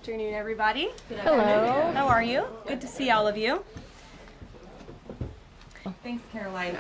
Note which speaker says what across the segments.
Speaker 1: Afternoon, everybody.
Speaker 2: Hello.
Speaker 1: How are you? Good to see all of you.
Speaker 3: Thanks, Caroline.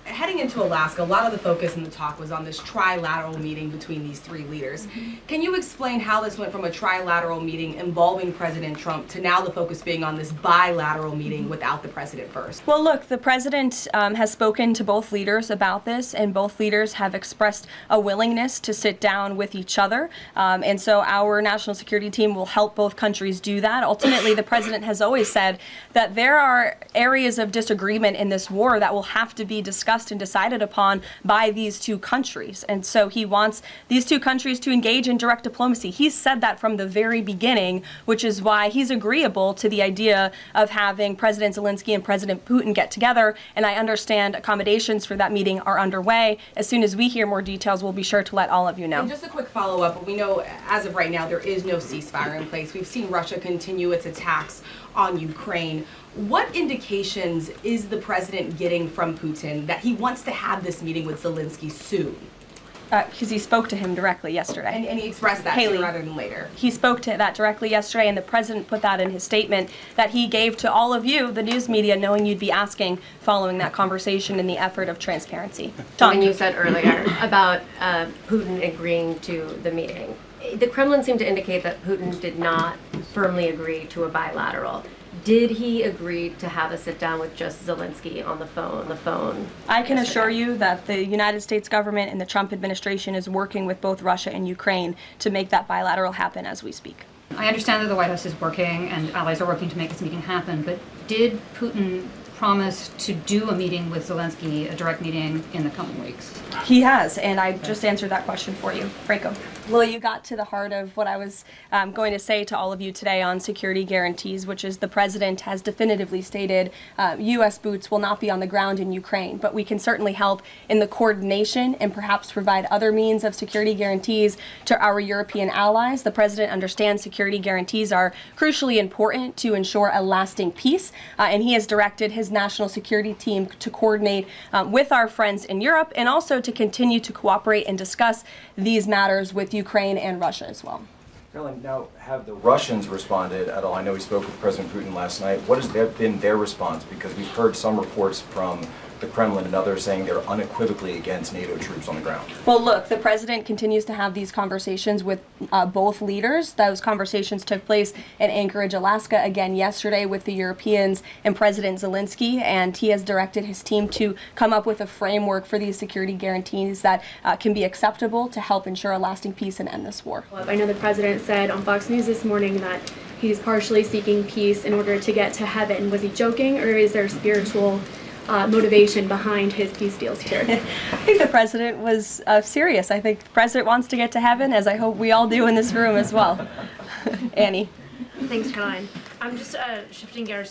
Speaker 3: Heading into Alaska, a lot of the focus in the talk was on this trilateral meeting between these three leaders. Can you explain how this went from a trilateral meeting involving President Trump to now the focus being on this bilateral meeting without the president first?
Speaker 1: Well, look, the president has spoken to both leaders about this, and both leaders have expressed a willingness to sit down with each other. And so our national security team will help both countries do that. Ultimately, the president has always said that there are areas of disagreement in this war that will have to be discussed and decided upon by these two countries. And so he wants these two countries to engage in direct diplomacy. He's said that from the very beginning, which is why he's agreeable to the idea of having President Zelenskyy and President Putin get together. And I understand accommodations for that meeting are underway. As soon as we hear more details, we'll be sure to let all of you know.
Speaker 3: And just a quick follow-up. We know as of right now there is no ceasefire in place. We've seen Russia continue its attacks on Ukraine. What indications is the president getting from Putin that he wants to have this meeting with Zelenskyy soon?
Speaker 1: Because he spoke to him directly yesterday.
Speaker 3: And he expressed that sooner rather than later.
Speaker 1: He spoke to that directly yesterday, and the president put that in his statement that he gave to all of you, the news media, knowing you'd be asking following that conversation in the effort of transparency.
Speaker 2: When you said earlier about Putin agreeing to the meeting, the Kremlin seemed to indicate that Putin did not firmly agree to a bilateral. Did he agree to have a sit down with just Zelenskyy on the phone?
Speaker 1: I can assure you that the United States government and the Trump administration is working with both Russia and Ukraine to make that bilateral happen as we speak.
Speaker 4: I understand that the White House is working and allies are working to make this meeting happen, but did Putin promise to do a meeting with Zelenskyy, a direct meeting, in the coming weeks?
Speaker 1: He has, and I just answered that question for you. Franco. Well, you got to the heart of what I was going to say to all of you today on security guarantees, which is the president has definitively stated U.S. boots will not be on the ground in Ukraine, but we can certainly help in the coordination and perhaps provide other means of security guarantees to our European allies. The president understands security guarantees are crucially important to ensure a lasting peace, and he has directed his national security team to coordinate with our friends in Europe and also to continue to cooperate and discuss these matters with Ukraine and Russia as well.
Speaker 5: Caroline, now have the Russians responded at all? I know we spoke with President Putin last night. What has been their response? Because we've heard some reports from the Kremlin and others saying they're unequivocally against NATO troops on the ground.
Speaker 1: Well, look, the president continues to have these conversations with both leaders. Those conversations took place in Anchorage, Alaska, again yesterday with the Europeans and President Zelenskyy, and he has directed his team to come up with a framework for these security guarantees that can be acceptable to help ensure a lasting peace and end this war.
Speaker 6: I know the president said on Fox News this morning that he's partially seeking peace in order to get to heaven. Was he joking, or is there spiritual motivation behind his peace deals here?
Speaker 1: I think the president was serious. I think the president wants to get to heaven, as I hope we all do in this room as well. Annie.
Speaker 7: Thanks, Caroline. I'm just shifting gears